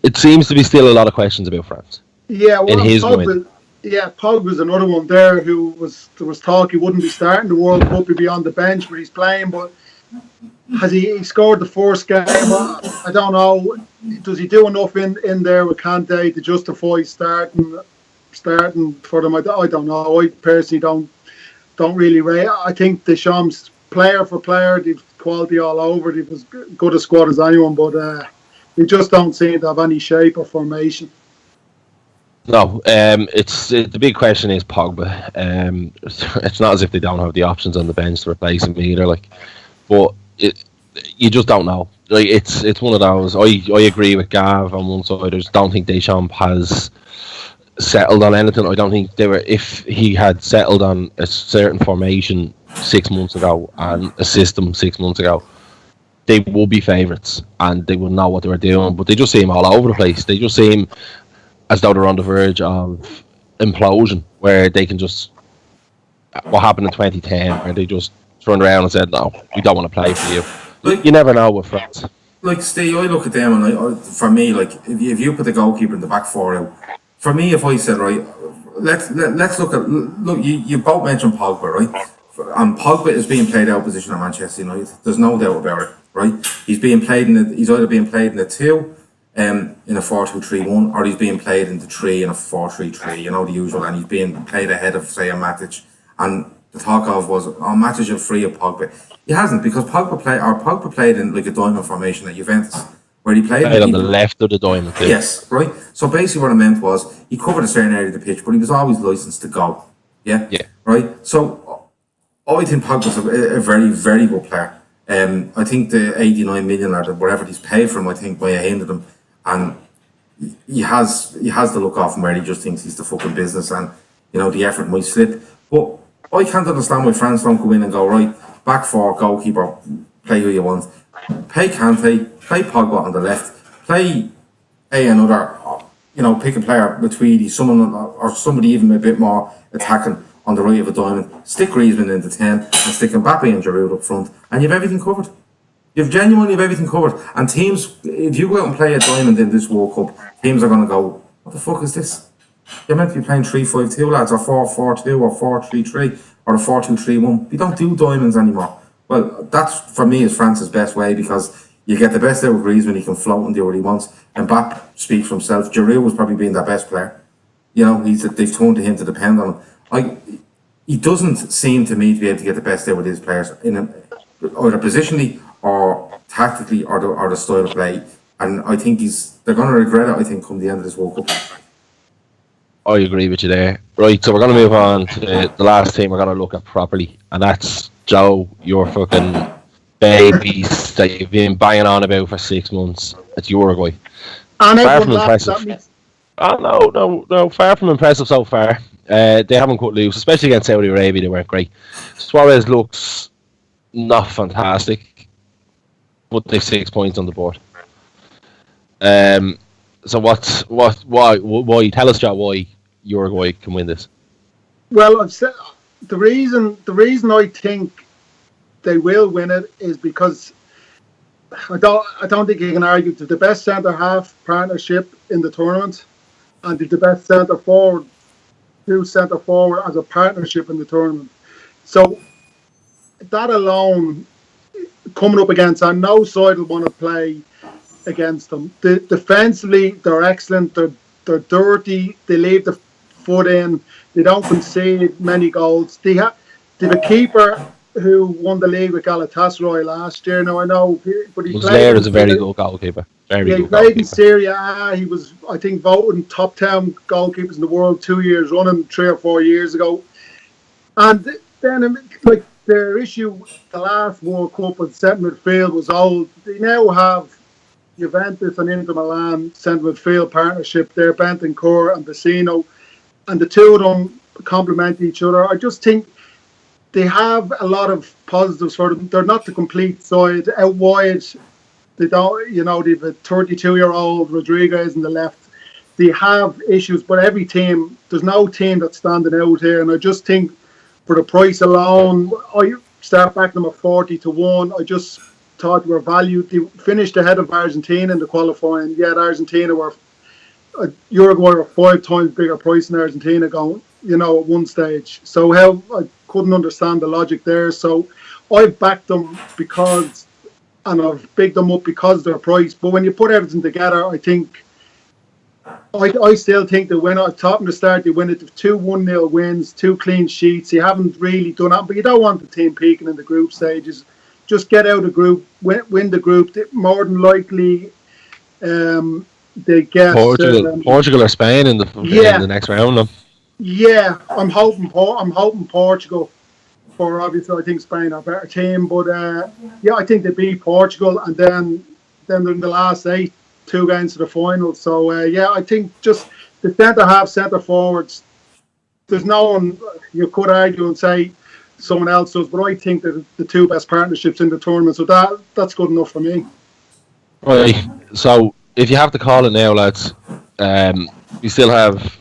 It seems to be still a lot of questions about France. Yeah, well, in his mind. Yeah, Pogba's another one there there was talk he wouldn't be starting the World Cup, he'd be on the bench, but he's playing. But has he scored the first game? I don't know. Does he do enough in there with Kante to justify starting for them? I don't know. I personally don't really rate. I think Deschamps, player for player, they've quality all over. They've as good a squad as anyone, but they just don't seem to have any shape or formation. No, the big question is Pogba. It's not as if they don't have the options on the bench to replace him either. But you just don't know. Like, it's one of those. I agree with Gav on one side. I just don't think Deschamps has settled on anything. I don't think if he had settled on a certain formation 6 months ago and a system 6 months ago, they would be favourites and they would know what they were doing. But they just seem all over the place. They just seem as though they're on the verge of implosion, where they can just, what happened in 2010, where they just turned around and said, no, we don't want to play for you. You never know with France. Like, Steve, I look at them and for me, like, if you put the goalkeeper in the back four out, for me, if I said, right, let's look at you both mentioned Pogba, right? And Pogba is being played out of position at Manchester United. There's no doubt about it, right? He's either being played in the 2, in a 4-2-3-1, or he's being played in the 3 in a 4-3-3. You know, the usual, and he's being played ahead of, say, a Matic. And the talk of was, Matic will free up Pogba. He hasn't, because Pogba played in like a diamond formation at Juventus, where he played on the left of the diamond. Too. Yes, right. So basically, what I meant was he covered a certain area of the pitch, but he was always licensed to go. Yeah. Right. So I think Pogba's a very, very good player. I think the 89 million or whatever he's paid for him, I think by a hand of them, and he has the look off him where he just thinks he's the fucking business, and you know the effort might slip. But I can't understand why France don't go in and go, right, back 4, goalkeeper, play who you want, play Kante, play Pogba on the left, play another, you know, pick a player with Tweedy, someone or somebody even a bit more attacking on the right of a diamond, stick Griezmann in the 10 and stick Mbappe and Giroud up front, and you have everything covered. You've genuinely have everything covered. And teams, if you go out and play a diamond in this World Cup, teams are going to go, what the fuck is this? You're meant to be playing 3-5-2, lads, or 4-4-2, or 4-3-3, or a 4-2-3-1. We don't do diamonds anymore. Well, that's, for me, is France's best way, because you get the best out of Griezmann, he can float and do what he wants. Mbappe speaks for himself. Giroud was probably being their best player. You know, they've turned to him to depend on him. He doesn't seem to me to be able to get the best out of his players, either positionally or tactically or the style of play. And I think they're going to regret it, I think, come the end of this World Cup. I agree with you there. Right, so we're going to move on to the last team we're going to look at properly, and that's Joe, your fucking babies that you've been banging on about for 6 months. It's Uruguay. And far from impressive. No, far from impressive so far. They haven't cut loose, especially against Saudi Arabia. They weren't great. Suarez looks not fantastic, but they've 6 points on the board. So why? Tell us, Joe, why Uruguay can win this. Well, I've said the reason I think they will win it is because I don't think you can argue that the best centre half partnership in the tournament, and the best centre forward, two centre forward as a partnership in the tournament. So that alone, coming up against, and no side will want to play against them. Defensively, they're excellent. They're dirty. They leave the foot in. They don't concede many goals. They have a keeper who won the league with Galatasaray last year. Now I know, but he played as a very good goalkeeper. He played in Serie A. He was, I think, voted top 10 goalkeepers in the world 2 years running, 3 or 4 years ago. And then, like, their issue the last World Cup with centre midfield was old. They now have Juventus and Inter Milan centre midfield partnership there, Bentancur and Vecino, and the two of them complement each other. I just think they have a lot of positives for them. They're not the complete side. Out wide, they don't, you know, they've a 32-year-old Rodriguez on the left. They have issues, but every team, there's no team that's standing out here. And I just think for the price alone, I start backing them at 40-1. I just thought they were valued. They finished ahead of Argentina in the qualifying. Yet Argentina Uruguay were 5 times bigger price than Argentina going, you know, at one stage. So I couldn't understand the logic there. So I've backed them because, and I've bigged them up because of their price. But when you put everything together, I think, I still think they win. At top of the start, they win it. 2 1-0 wins, 2 clean sheets. You haven't really done that, but you don't want the team peaking in the group stages. Just get out of the group, win the group. More than likely, they get Portugal or Spain in the next round. Yeah, I'm hoping Portugal. For obviously, I think Spain are a better team, but I think they beat Portugal, and then in the last 8, 2 games to the final. So I think just the centre forwards. There's no one you could argue and say someone else does, but I think they're the 2 best partnerships in the tournament. So that's good enough for me. Right. So if you have to call it now, lads, we still have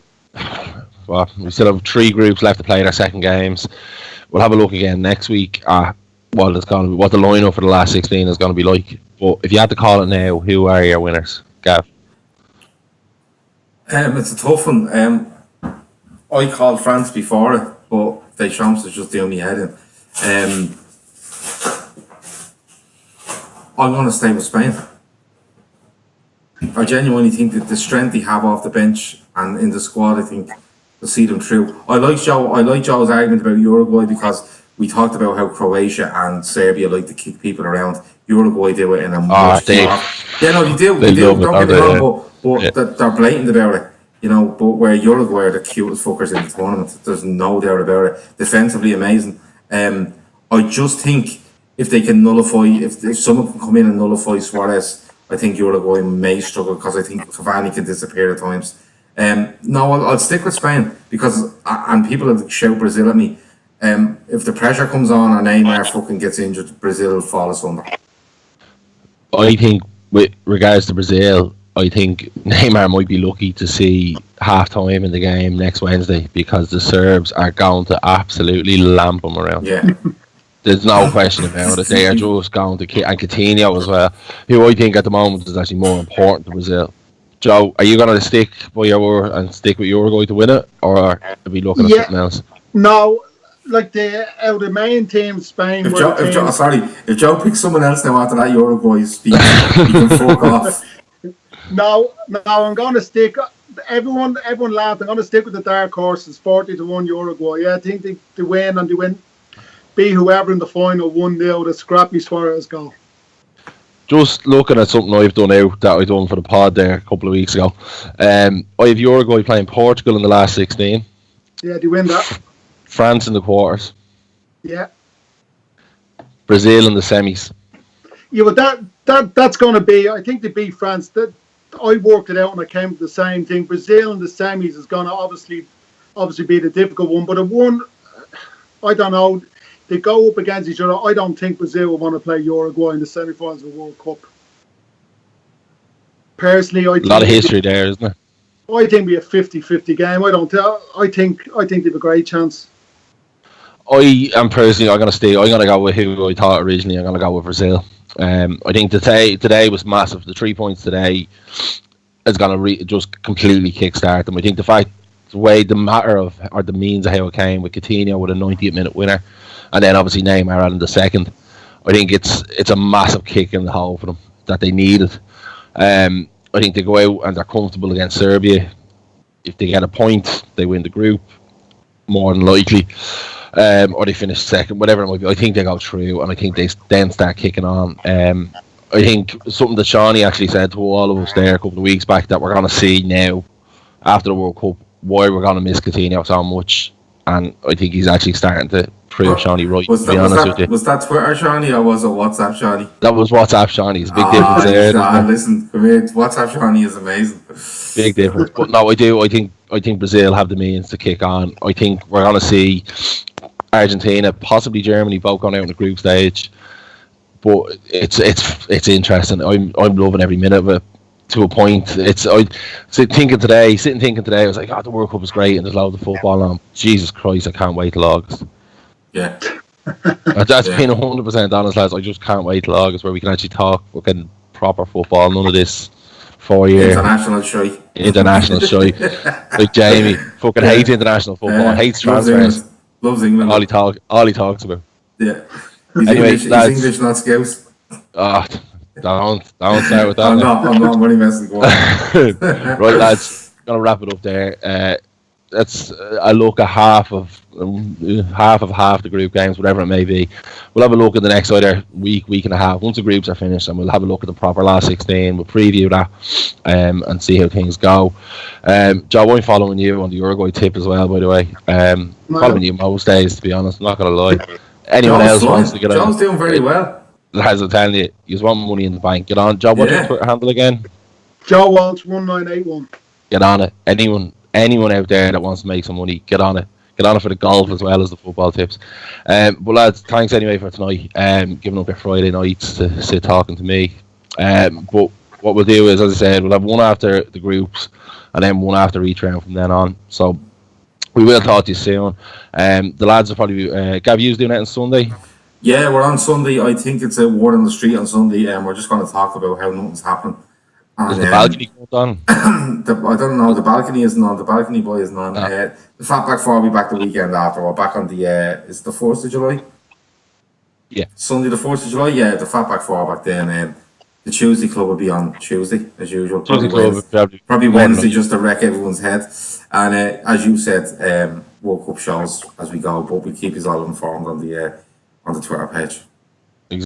3 groups left to play in our second games. We'll have a look again next week at what the lineup for the last 16 is going to be like. But if you had to call it now, who are your winners, Gav? It's a tough one. I called France before it, but Deschamps is just doing me head in. I'm going to stay with Spain. I genuinely think that the strength they have off the bench and in the squad, I think, will see them through. I like Joe's argument about Uruguay because we talked about how Croatia and Serbia like to kick people around. Uruguay do it in a much more... Yeah, no, they do. Don't get me wrong, but they're blatant about it. You know, but where Uruguay are the cutest fuckers in the tournament, there's no doubt about it. Defensively amazing. I just think if they can nullify, if someone can come in and nullify Suarez, I think Uruguay may struggle because I think Cavani can disappear at times. No, I'll stick with Spain because, and people will shout Brazil at me. If the pressure comes on and Neymar fucking gets injured, Brazil will fall asunder. I think with regards to Brazil, I think Neymar might be lucky to see half time in the game next Wednesday because the Serbs are going to absolutely lamp them around. Yeah. There's no question about it. They are just going to kick, and Coutinho as well, who I think at the moment is actually more important to Brazil. Joe, are you going to stick by your word and stick with Uruguay to win it, or are we looking at something else? No, like the main team, Spain. If Joe picks someone else now after that Uruguay speech, he can fuck off. No, I'm going to stick. Everyone laughed. I'm going to stick with the dark horses. 40-1 Uruguay. Yeah, I think they win and they win. Be whoever in the final 1-0. The scrappy Suarez goal. Just looking at something I've done out that I done for the pod there a couple of weeks ago. I have Uruguay playing Portugal in the last 16. Yeah, they win that. France in the quarters. Yeah. Brazil in the semis. Yeah, but that's going to be. I think they beat France. That I worked it out and I came to the same thing. Brazil in the semis is going to obviously be the difficult one. But I don't know. They go up against each other. I don't think Brazil will want to play Uruguay in the semi-finals of the World Cup. Personally, I think a lot of history there, isn't there? I think it'll be a 50-50 game. I think they have a great chance. I am personally. I'm going to go with who I thought originally. I'm going to go with Brazil. I think today was massive. The 3 points today is going to just completely kickstart them. I think the matter of or the means of how it came with Coutinho with a 90th minute winner, and then obviously Neymar in the second. I think it's a massive kick in the hole for them that they needed. I think they go out and they're comfortable against Serbia. If they get a point, they win the group more than likely. Or they finish second, whatever it might be. I think they go through, and I think they then start kicking on. I think something that Shawnee actually said to all of us there a couple of weeks back that we're going to see now after the World Cup why we're going to miss Coutinho so much, and I think he's actually starting to prove Shawnee right. Was that Twitter Shawnee or was it WhatsApp Shawnee? That was WhatsApp Shawnee. It's a big difference there. Listen, WhatsApp Shawnee is amazing. Big difference, but no, I do. I think Brazil have the means to kick on. I think we're going to see Argentina, possibly Germany, both going out in the group stage. But it's interesting. I'm loving every minute of it to a point. Sitting thinking today, I was like, the World Cup is great and there's loads of football on. Jesus Christ, I can't wait till August. Yeah. That's been 100% honest, lads. I just can't wait till August where we can actually talk fucking proper football. None of this 4-year international shy. Like Jamie, fucking hates international football, hates transfers. Loves England. All he talks about. Yeah. Anyway, he's English, not Scouse. Don't start with that. I'm not really messing. Right, lads, gonna wrap it up there. That's a look at half of the group games, whatever it may be. We'll have a look at the next either week and a half once the groups are finished, and we'll have a look at the proper last 16. We'll preview that and see how things go. Joe, I'm following you on the Uruguay tip as well, by the way. Following you most days, to be honest. I'm not gonna lie. Anyone else wants to get on? Joe's doing very well. As I'm telling you, you want money in the bank. Get on, Joe. What's your Twitter handle again? Joe Walsh 1981. Get on it. Anyone out there that wants to make some money, get on it. Get on it for the golf as well as the football tips. But lads, thanks anyway for tonight. Giving up your Friday nights to sit talking to me. But what we'll do is, as I said, we'll have one after the groups and then one after each round from then on. So we will talk to you soon. The lads will probably Gav, you doing that on Sunday? Yeah, we're on Sunday. I think it's a word on the street on Sunday, and we're just going to talk about how nothing's happening. And, is the balcony going on? I don't know. The balcony isn't on. The balcony boy isn't on. The The Fatback 4 will be back the weekend after. We're back on the, is it the 4th of July? Yeah. Sunday the 4th of July? Yeah, the Fatback 4 back then. The Tuesday club will be on Tuesday, as usual. Probably Wednesday, just to wreck everyone's head. And as you said, World Cup shows as we go, but we keep you all informed on the Twitter page.